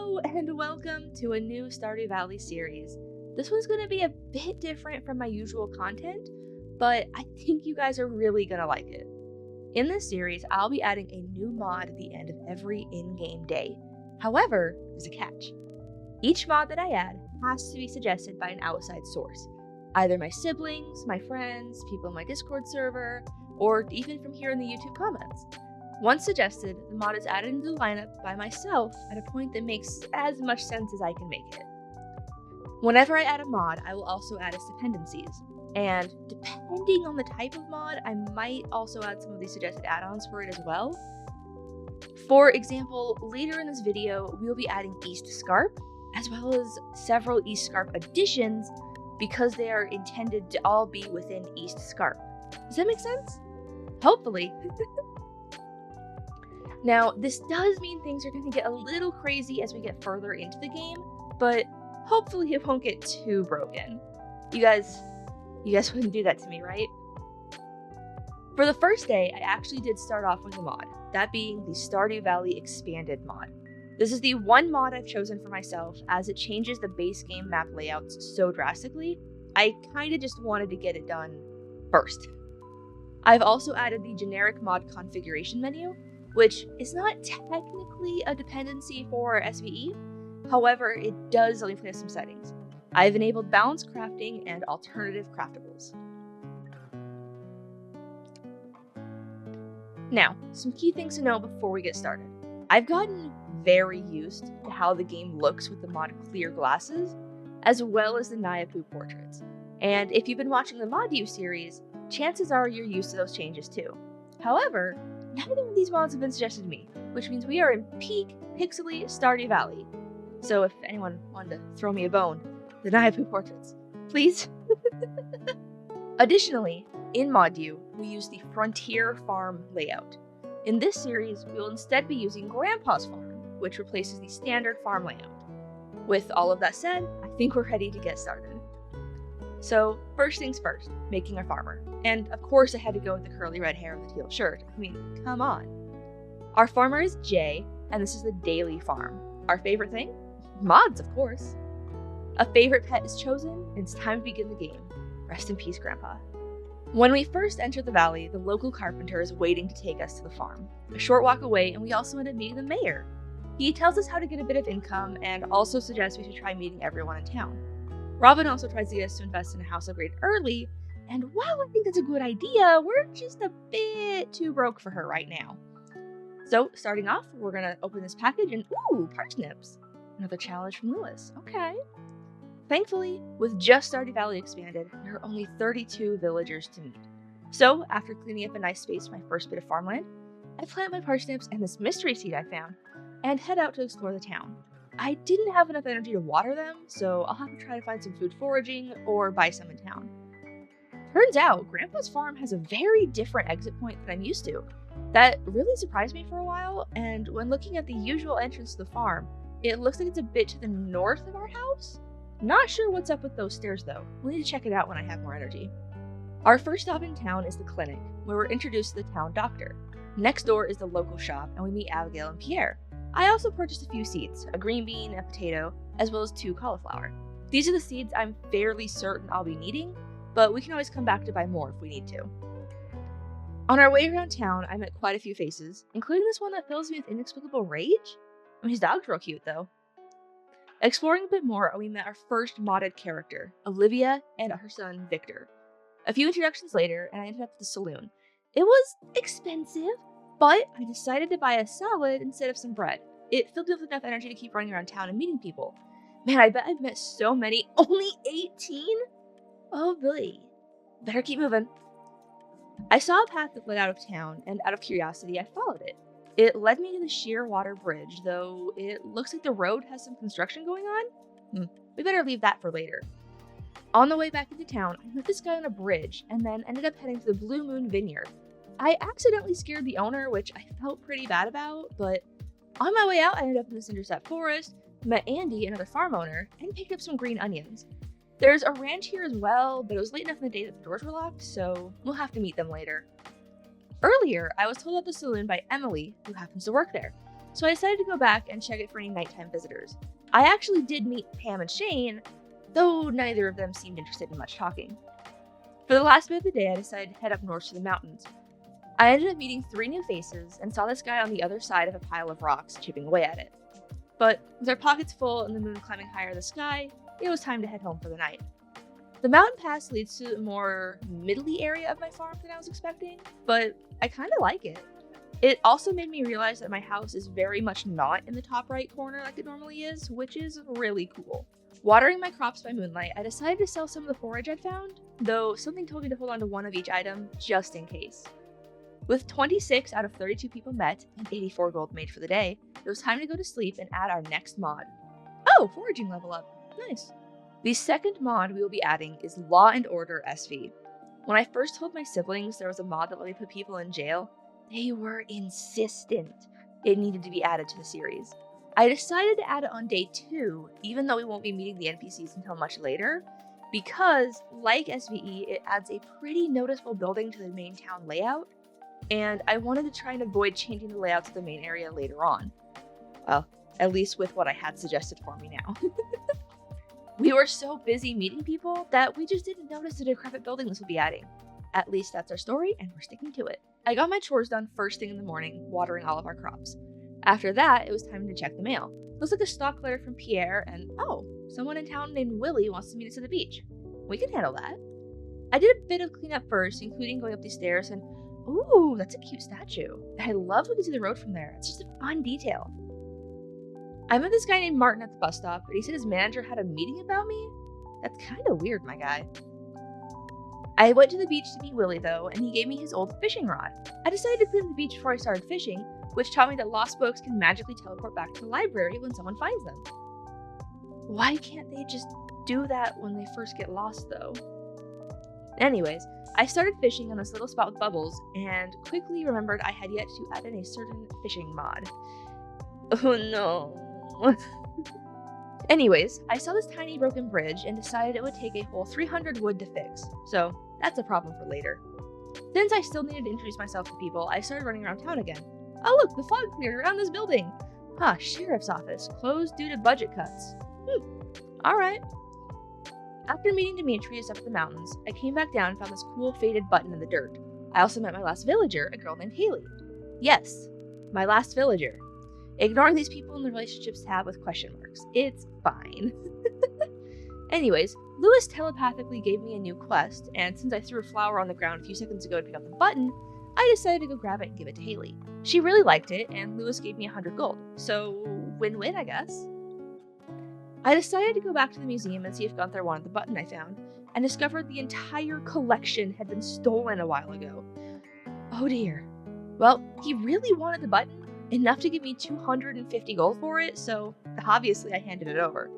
Hello and welcome to a new Stardew Valley series. This one's going to be a bit different from my usual content, but I think you guys are really going to like it. In this series, I'll be adding a new mod at the end of every in-game day. However, there's a catch. Each mod that I add has to be suggested by an outside source, either my siblings, my friends, people in my Discord server, or even from here in the YouTube comments. Once suggested, the mod is added into the lineup by myself at a point that makes as much sense as I can make it. Whenever I add a mod, I will also add its dependencies, and depending on the type of mod, I might also add some of these suggested add-ons for it as well. For example, later in this video, we'll be adding East Scarp, as well as several East Scarp additions, because they are intended to all be within East Scarp. Does that make sense? Hopefully. Now, this does mean things are going to get a little crazy as we get further into the game, but hopefully it won't get too broken. You guys wouldn't do that to me, right? For the first day, I actually did start off with a mod, that being the Stardew Valley Expanded mod. This is the one mod I've chosen for myself, as it changes the base game map layouts so drastically. I kinda just wanted to get it done first. I've also added the generic mod configuration menu, which is not technically a dependency for SVE, however, it does let me play with some settings. I've enabled balanced crafting and alternative craftables. Now, some key things to know before we get started. I've gotten very used to how the game looks with the mod clear glasses, as well as the Nyapu portraits. And if you've been watching the Mod U series, chances are you're used to those changes too. However, neither of these mods have been suggested to me, which means we are in peak pixely Stardew Valley. So if anyone wanted to throw me a bone, the Nyapu portraits, please. Additionally, in Mod U, we use the Frontier Farm layout. In this series, we will instead be using Grandpa's Farm, which replaces the standard farm layout. With all of that said, I think we're ready to get started. So, first things first, making our farmer. And of course I had to go with the curly red hair and the teal shirt. I mean, come on. Our farmer is Jay, and this is the daily farm. Our favorite thing? Mods, of course. A favorite pet is chosen, and it's time to begin the game. Rest in peace, Grandpa. When we first enter the valley, the local carpenter is waiting to take us to the farm. A short walk away, and we also end up meeting the mayor. He tells us how to get a bit of income, and also suggests we should try meeting everyone in town. Robin also tries to get us to invest in a house upgrade early, and while I think that's a good idea, we're just a bit too broke for her right now. So, starting off, we're gonna open this package and ooh, parsnips! Another challenge from Lewis. Okay. Thankfully, with just Stardew Valley Expanded, there are only 32 villagers to meet. So, after cleaning up a nice space for my first bit of farmland, I plant my parsnips and this mystery seed I found, and head out to explore the town. I didn't have enough energy to water them, so I'll have to try to find some food foraging or buy some in town. Turns out, Grandpa's farm has a very different exit point than I'm used to. That really surprised me for a while, and when looking at the usual entrance to the farm, it looks like it's a bit to the north of our house. Not sure what's up with those stairs though. We'll need to check it out when I have more energy. Our first stop in town is the clinic, where we're introduced to the town doctor. Next door is the local shop, and we meet Abigail and Pierre. I also purchased a few seeds, a green bean, a potato, as well as 2 cauliflower. These are the seeds I'm fairly certain I'll be needing, but we can always come back to buy more if we need to. On our way around town, I met quite a few faces, including this one that fills me with inexplicable rage. I mean, his dog's real cute though. Exploring a bit more, we met our first modded character, Olivia, and her son, Victor. A few introductions later, and I ended up at the saloon. It was expensive, but I decided to buy a salad instead of some bread. It filled me with enough energy to keep running around town and meeting people. Man, I bet I've met so many. Only 18? Oh boy. Better keep moving. I saw a path that led out of town, and out of curiosity, I followed it. It led me to the Shearwater Bridge, though it looks like the road has some construction going on. We better leave that for later. On the way back into town, I met this guy on a bridge, and then ended up heading to the Blue Moon Vineyard. I accidentally scared the owner, which I felt pretty bad about, but on my way out, I ended up in the Cindersap Forest, met Andy, another farm owner, and picked up some green onions. There's a ranch here as well, but it was late enough in the day that the doors were locked, so we'll have to meet them later. Earlier, I was told at the saloon by Emily, who happens to work there. so I decided to go back and check it for any nighttime visitors. I actually did meet Pam and Shane, though neither of them seemed interested in much talking. For the last bit of the day, I decided to head up north to the mountains. I ended up meeting 3 new faces and saw this guy on the other side of a pile of rocks chipping away at it. But with our pockets full and the moon climbing higher in the sky, it was time to head home for the night. The mountain pass leads to a more middly area of my farm than I was expecting, but I kind of like it. It also made me realize that my house is very much not in the top right corner like it normally is, which is really cool. Watering my crops by moonlight, I decided to sell some of the forage I'd found, though something told me to hold on to one of each item just in case. With 26 out of 32 people met and 84 gold made for the day, it was time to go to sleep and add our next mod. Oh, foraging level up. Nice. The second mod we will be adding is Law and Order SV. When I first told my siblings there was a mod that let me put people in jail, they were insistent it needed to be added to the series. I decided to add it on day 2, even though we won't be meeting the NPCs until much later, because, like SVE, it adds a pretty noticeable building to the main town layout, and I wanted to try and avoid changing the layouts of the main area later on. Well, at least with what I had suggested for me now. We were so busy meeting people that we just didn't notice the decrepit building this will be adding. At least that's our story, and we're sticking to it. I got my chores done first thing in the morning, watering all of our crops. After that, it was time to check the mail. Looks like a stock letter from Pierre, and oh, someone in town named Willie wants to meet us at the beach. We can handle that. I did a bit of cleanup first, including going up these stairs, and ooh, that's a cute statue. I love we can see the road from there. It's just a fun detail. I met this guy named Martin at the bus stop, and he said his manager had a meeting about me. That's kind of weird, my guy. I went to the beach to meet Willie, though, and he gave me his old fishing rod. I decided to clean the beach before I started fishing, which taught me that lost books can magically teleport back to the library when someone finds them. Why can't they just do that when they first get lost, though? Anyways, I started fishing on this little spot with bubbles, and quickly remembered I had yet to add in a certain fishing mod. Oh no. Anyways, I saw this tiny broken bridge and decided it would take a whole 300 wood to fix, so that's a problem for later. Since I still needed to introduce myself to people, I started running around town again. Oh look, the fog cleared around this building! Huh, sheriff's office, closed due to budget cuts. Alright. After meeting Demetrius up in the mountains, I came back down and found this cool faded button in the dirt. I also met my last villager, a girl named Haley. Yes, my last villager. Ignoring these people and the relationships tab with question marks. It's fine. Anyways, Lewis telepathically gave me a new quest, and since I threw a flower on the ground a few seconds ago to pick up the button, I decided to go grab it and give it to Haley. She really liked it, and Lewis gave me 100 gold, so win-win, I guess. I decided to go back to the museum and see if Gunther wanted the button I found, and discovered the entire collection had been stolen a while ago. Oh dear. Well, he really wanted the button, enough to give me 250 gold for it, so obviously I handed it over.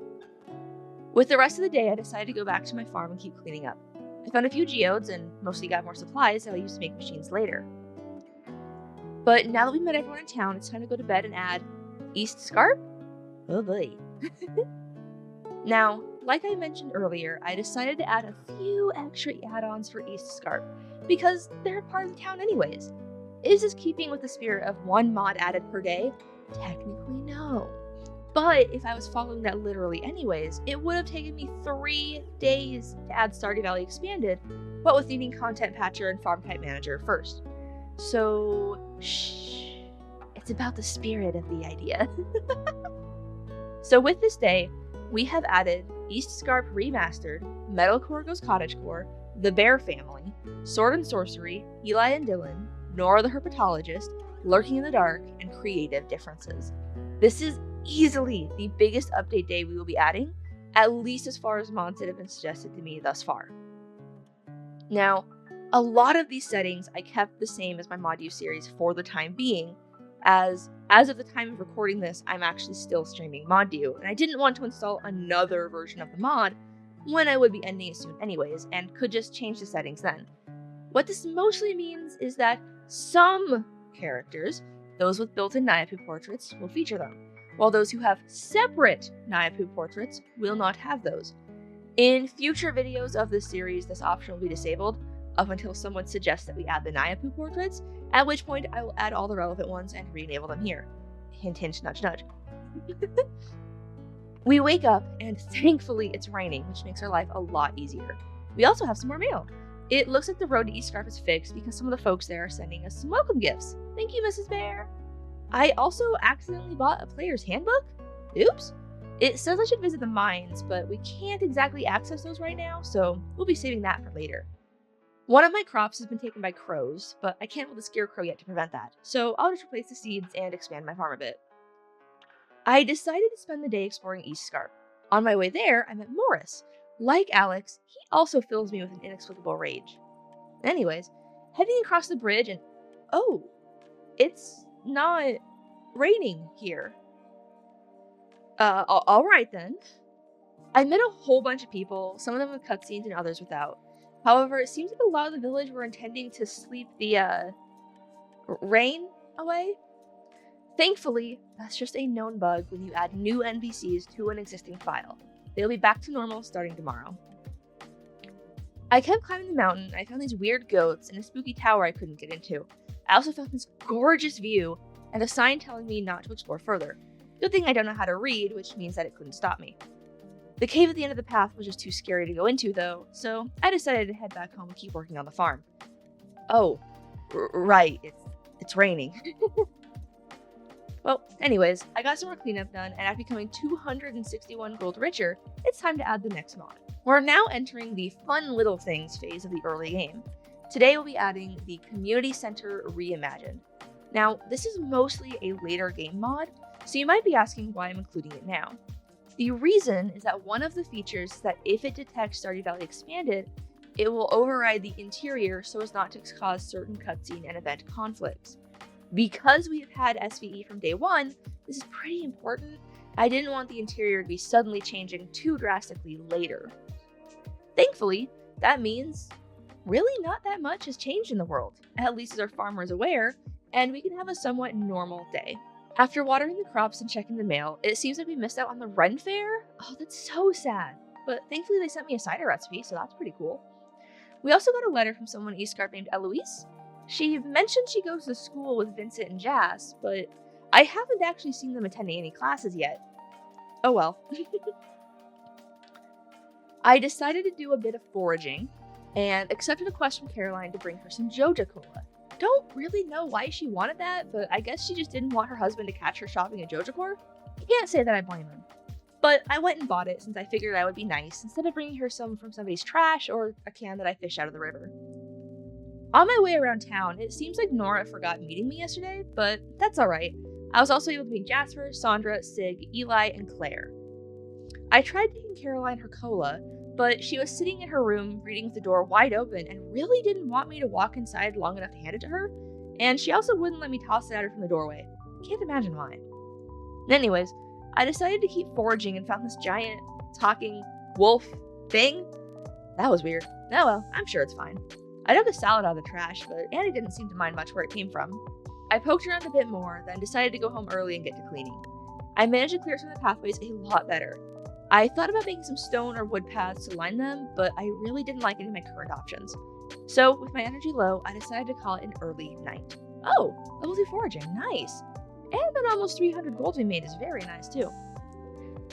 With the rest of the day, I decided to go back to my farm and keep cleaning up. I found a few geodes and mostly got more supplies that I'll use to make machines later. But now that we've met everyone in town, it's time to go to bed and add East Scarp? Oh boy. Now, like I mentioned earlier, I decided to add a few extra add-ons for East Scarp, because they're part of the town anyways. Is this keeping with the spirit of one mod added per day? Technically no. But if I was following that literally anyways, it would have taken me 3 days to add Stardew Valley Expanded, what with needing Content Patcher and Farm Type Manager first. So, shh, it's about the spirit of the idea. So with this day, we have added East Scarp Remastered, Metalcore Goes Cottagecore, The Bear Family, Sword and Sorcery, Eli and Dylan, Nora the Herpetologist, Lurking in the Dark, and Creative Differences. This is easily the biggest update day we will be adding, at least as far as mods that have been suggested to me thus far. Now, a lot of these settings I kept the same as my mod use series for the time being, as of the time of recording this, I'm actually still streaming ModU, and I didn't want to install another version of the mod when I would be ending it soon anyways, and could just change the settings then. What this mostly means is that some characters, those with built-in Nyapu portraits, will feature them, while those who have separate Nyapu portraits will not have those. In future videos of this series, this option will be disabled, up until someone suggests that we add the Nyapu portraits, at which point I will add all the relevant ones and re-enable them here. Hint, hint, nudge, nudge. We wake up, and thankfully it's raining, which makes our life a lot easier. We also have some more mail. It looks like the road to East Scarp is fixed because some of the folks there are sending us some welcome gifts. Thank you, Mrs. Bear. I also accidentally bought a player's handbook. Oops. It says I should visit the mines, but we can't exactly access those right now, so we'll be saving that for later. One of my crops has been taken by crows, but I can't hold the scarecrow yet to prevent that, so I'll just replace the seeds and expand my farm a bit. I decided to spend the day exploring East Scarp. On my way there, I met Morris. Like Alex, he also fills me with an inexplicable rage. Anyways, heading across the bridge and... oh, it's not raining here. Alright then. I met a whole bunch of people, some of them with cutscenes and others without. However, it seems like a lot of the village were intending to sleep the, rain away. Thankfully, that's just a known bug when you add new NPCs to an existing file. They'll be back to normal starting tomorrow. I kept climbing the mountain, and I found these weird goats and a spooky tower I couldn't get into. I also found this gorgeous view, and a sign telling me not to explore further. Good thing I don't know how to read, which means that it couldn't stop me. The cave at the end of the path was just too scary to go into, though, so I decided to head back home and keep working on the farm. Oh, right, it's raining. Well, anyways, I got some more cleanup done, and after becoming 261 gold richer, it's time to add the next mod. We're now entering the fun little things phase of the early game. Today we'll be adding the Community Center Reimagined. Now, this is mostly a later game mod, so you might be asking why I'm including it now. The reason is that one of the features is that if it detects Stardew Valley Expanded, it will override the interior so as not to cause certain cutscene and event conflicts. Because we have had SVE from day one, this is pretty important. I didn't want the interior to be suddenly changing too drastically later. Thankfully, that means really not that much has changed in the world, at least as our farmer is aware, and we can have a somewhat normal day. After watering the crops and checking the mail, it seems like we missed out on the Ren Fair. Oh, that's so sad. But thankfully they sent me a cider recipe, so that's pretty cool. We also got a letter from someone in East Scarp named Eloise. She mentioned she goes to school with Vincent and Jazz, but I haven't actually seen them attending any classes yet. Oh well. I decided to do a bit of foraging, and accepted a quest from Caroline to bring her some Joja Cola. Don't really know why she wanted that, but I guess she just didn't want her husband to catch her shopping at Joja Corp. Can't say that I blame him. But I went and bought it since I figured that would be nice, instead of bringing her some from somebody's trash or a can that I fished out of the river. On my way around town, it seems like Nora forgot meeting me yesterday, but that's alright. I was also able to meet Jasper, Sandra, Sig, Eli, and Claire. I tried taking Caroline her cola, but she was sitting in her room reading with the door wide open and really didn't want me to walk inside long enough to hand it to her, and she also wouldn't let me toss it at her from the doorway. Can't imagine why. Anyways, I decided to keep foraging and found this giant, talking, wolf thing. That was weird. Oh well, I'm sure it's fine. I dug a salad out of the trash, but Annie didn't seem to mind much where it came from. I poked around a bit more, then decided to go home early and get to cleaning. I managed to clear some of the pathways a lot better. I thought about making some stone or wood paths to line them, but I really didn't like any of my current options. So, with my energy low, I decided to call it an early night. Oh, level 2 foraging, nice! And that almost 300 gold we made is very nice too.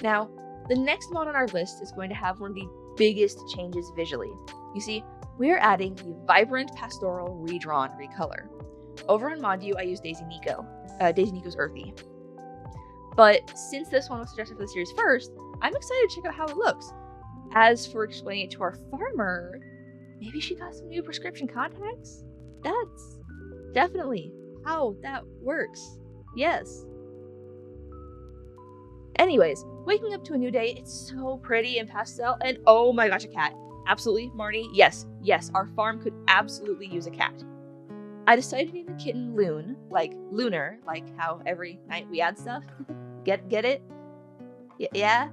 Now, the next mod on our list is going to have one of the biggest changes visually. You see, we're adding the Vibrant Pastoral Redrawn Recolor. Over on ModU, I use Daisy Nico's Earthy. But since this one was suggested for the series first, I'm excited to check out how it looks. As for explaining it to our farmer, maybe she got some new prescription contacts? That's definitely how that works. Yes. Anyways, waking up to a new day, it's so pretty and pastel, and oh my gosh, a cat. Absolutely, Marnie, yes, our farm could absolutely use a cat. I decided to name the kitten Loon, like lunar, like how every night we add stuff. Get it? Yeah?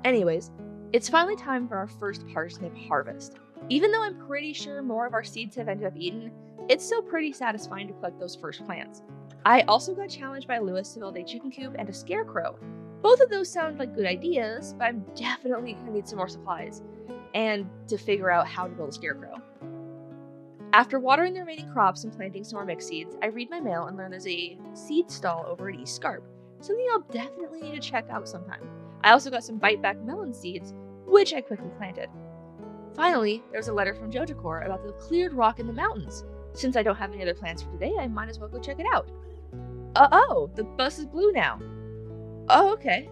Anyways, it's finally time for our first parsnip harvest. Even though I'm pretty sure more of our seeds have ended up eaten, it's still pretty satisfying to collect those first plants. I also got challenged by Lewis to build a chicken coop and a scarecrow. Both of those sound like good ideas, but I'm definitely gonna need some more supplies, and to figure out how to build a scarecrow. After watering the remaining crops and planting some more mixed seeds, I read my mail and learn there's a seed stall over at East Scarp, something I'll definitely need to check out sometime. I also got some bite-back melon seeds, which I quickly planted. Finally, there's a letter from Jojacor about the cleared rock in the mountains. Since I don't have any other plans for today, I might as well go check it out. Oh, the bus is blue now. Oh, okay.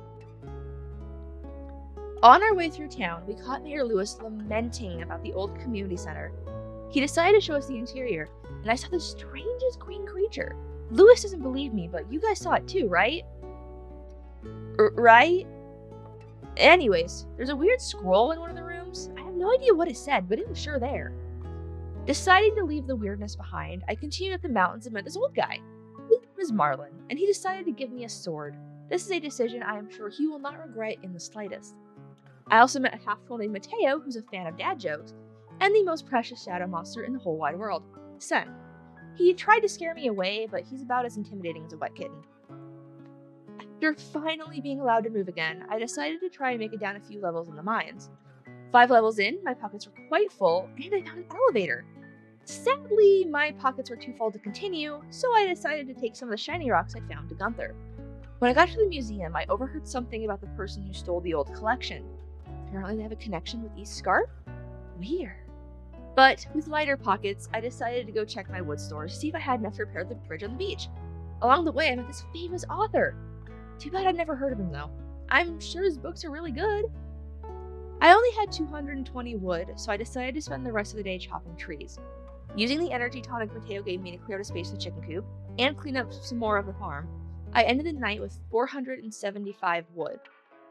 On our way through town, we caught Mayor Lewis lamenting about the old community center. He decided to show us the interior, and I saw the strangest green creature. Lewis doesn't believe me, but you guys saw it too, right? Right? Anyways, there's a weird scroll in one of the rooms. I have no idea what it said, but it was sure there. Deciding to leave the weirdness behind, I continued up the mountains and met this old guy. His name is Marlin, and he decided to give me a sword. This is a decision I am sure he will not regret in the slightest. I also met a half-troll named Mateo, who's a fan of dad jokes, and the most precious shadow monster in the whole wide world, Sen. He tried to scare me away, but he's about as intimidating as a wet kitten. After finally being allowed to move again, I decided to try and make it down a few levels in the mines. 5 levels in, my pockets were quite full, and I found an elevator. Sadly, my pockets were too full to continue, so I decided to take some of the shiny rocks I found to Gunther. When I got to the museum, I overheard something about the person who stole the old collection. Apparently they have a connection with East Scarp? Weird. But with lighter pockets, I decided to go check my wood store to see if I had enough to repair the bridge on the beach. Along the way, I met this famous author. Too bad I'd never heard of him though. I'm sure his books are really good. I only had 220 wood, so I decided to spend the rest of the day chopping trees. Using the energy tonic Mateo gave me to clear out a space for the chicken coop and clean up some more of the farm, I ended the night with 475 wood.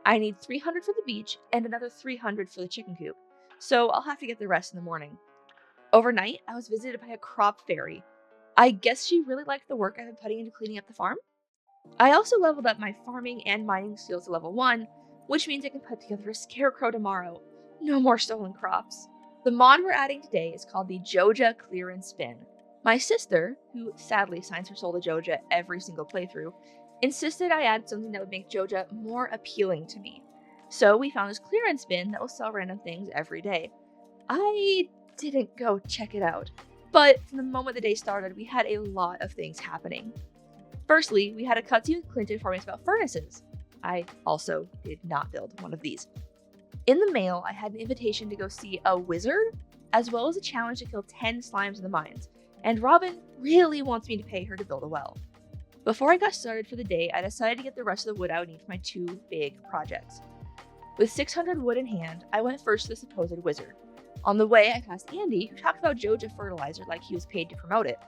I need 300 for the beach and another 300 for the chicken coop, so I'll have to get the rest in the morning. Overnight, I was visited by a crop fairy. I guess she really liked the work I've been putting into cleaning up the farm. I also leveled up my farming and mining skills to level 1, which means I can put together a scarecrow tomorrow. No more stolen crops. The mod we're adding today is called the Joja Clear and Spin. My sister, who sadly signs her soul to Joja every single playthrough, insisted I add something that would make Joja more appealing to me. So we found this clear and spin that will sell random things every day. I didn't go check it out, but from the moment the day started, we had a lot of things happening. Firstly, we had a cutscene with Clint informing us about furnaces. I also did not build one of these. In the mail, I had an invitation to go see a wizard, as well as a challenge to kill 10 slimes in the mines, and Robin really wants me to pay her to build a well. Before I got started for the day, I decided to get the rest of the wood I would need for my 2 big projects. With 600 wood in hand, I went first to the supposed wizard. On the way, I passed Andy, who talked about Joja fertilizer like he was paid to promote it.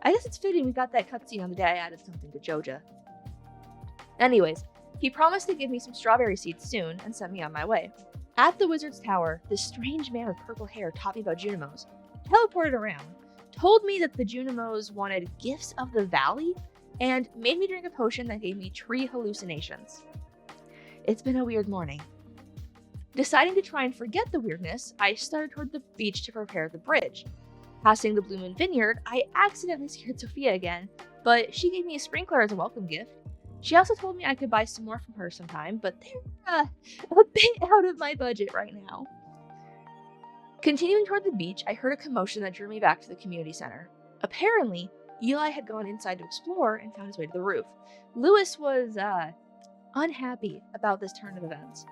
I guess it's fitting we got that cutscene on the day I added something to Joja. Anyways, he promised to give me some strawberry seeds soon and sent me on my way. At the wizard's tower, this strange man with purple hair taught me about Junimos, teleported around, told me that the Junimos wanted gifts of the valley, and made me drink a potion that gave me tree hallucinations. It's been a weird morning. Deciding to try and forget the weirdness, I started toward the beach to prepare the bridge. Passing the Blue Moon Vineyard, I accidentally scared Sophia again, but she gave me a sprinkler as a welcome gift. She also told me I could buy some more from her sometime, but they're a bit out of my budget right now. Continuing toward the beach, I heard a commotion that drew me back to the community center. Apparently, Eli had gone inside to explore and found his way to the roof. Lewis was, unhappy about this turn of events.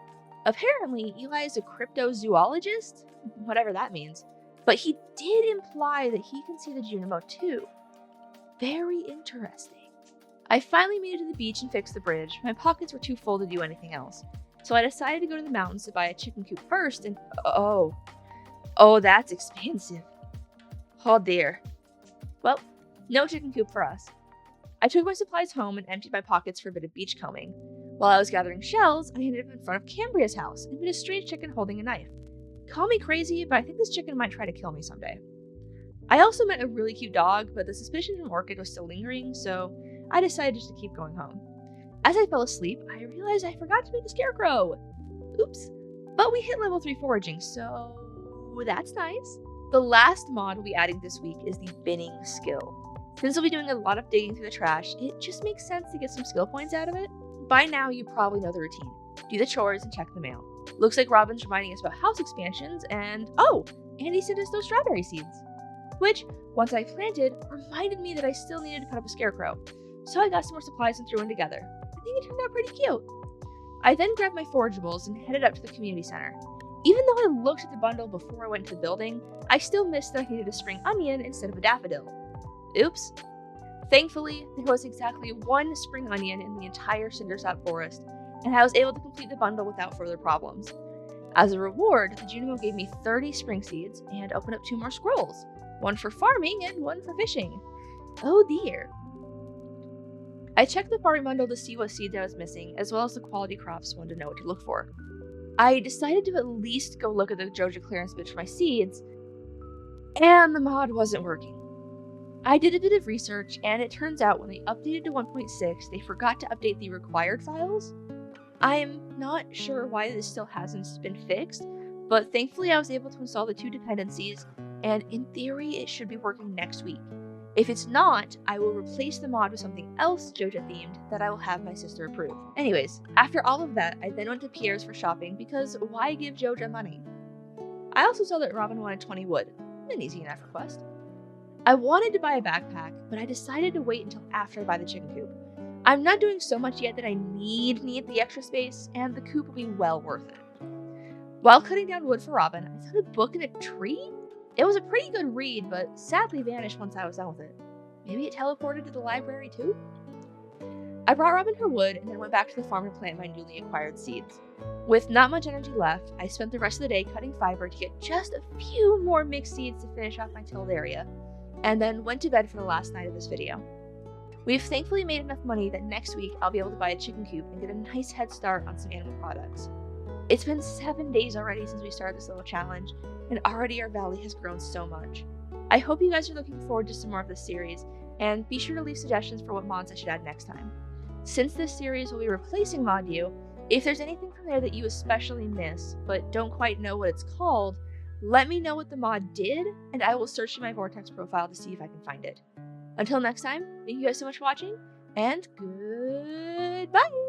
Apparently, Eli is a cryptozoologist, whatever that means, but he did imply that he can see the Junimo too. Very interesting. I finally made it to the beach and fixed the bridge. My pockets were too full to do anything else, so I decided to go to the mountains to buy a chicken coop first, and oh, that's expensive. Oh dear. Well, no chicken coop for us. I took my supplies home and emptied my pockets for a bit of beachcombing. While I was gathering shells, I ended up in front of Cambria's house and met a strange chicken holding a knife. Call me crazy, but I think this chicken might try to kill me someday. I also met a really cute dog, but the suspicion from Orchid was still lingering, so I decided just to keep going home. As I fell asleep, I realized I forgot to make the scarecrow. Oops. But we hit level 3 foraging, so that's nice. The last mod we'll be adding this week is the binning skill. Since we'll be doing a lot of digging through the trash, it just makes sense to get some skill points out of it. By now, you probably know the routine. Do the chores and check the mail. Looks like Robin's reminding us about house expansions, and oh, Andy sent us those strawberry seeds. which, once I planted, reminded me that I still needed to put up a scarecrow. So I got some more supplies and threw them together. I think it turned out pretty cute. I then grabbed my forageables and headed up to the community center. Even though I looked at the bundle before I went to the building, I still missed that I needed a spring onion instead of a daffodil. Oops. Thankfully, there was exactly one spring onion in the entire Cindersap forest, and I was able to complete the bundle without further problems. As a reward, the Junimo gave me 30 spring seeds and opened up 2 more scrolls, one for farming and one for fishing. Oh dear. I checked the farming bundle to see what seeds I was missing, as well as the quality crops I wanted to know what to look for. I decided to at least go look at the Joja clearance bit for my seeds, and the mod wasn't working. I did a bit of research, and it turns out when they updated to 1.6, they forgot to update the required files. I am not sure why this still hasn't been fixed, but thankfully I was able to install the 2 dependencies, and in theory it should be working next week. If it's not, I will replace the mod with something else Joja themed that I will have my sister approve. Anyways, after all of that, I then went to Pierre's for shopping because why give Joja money? I also saw that Robin wanted 20 wood, an easy enough request. I wanted to buy a backpack, but I decided to wait until after I buy the chicken coop. I'm not doing so much yet that I need the extra space, and the coop will be well worth it. While cutting down wood for Robin, I found a book in a tree. It was a pretty good read, but sadly vanished once I was done with it. Maybe it teleported to the library too? I brought Robin her wood and then went back to the farm to plant my newly acquired seeds. With not much energy left, I spent the rest of the day cutting fiber to get just a few more mixed seeds to finish off my tilled area, and then went to bed for the last night of this video. We've thankfully made enough money that next week I'll be able to buy a chicken coop and get a nice head start on some animal products. It's been 7 days already since we started this little challenge, and already our valley has grown so much. I hope you guys are looking forward to some more of this series, and be sure to leave suggestions for what mods I should add next time. Since this series will be replacing ModU, if there's anything from there that you especially miss, but don't quite know what it's called, let me know what the mod did, and I will search in my Vortex profile to see if I can find it. Until next time, thank you guys so much for watching, and goodbye!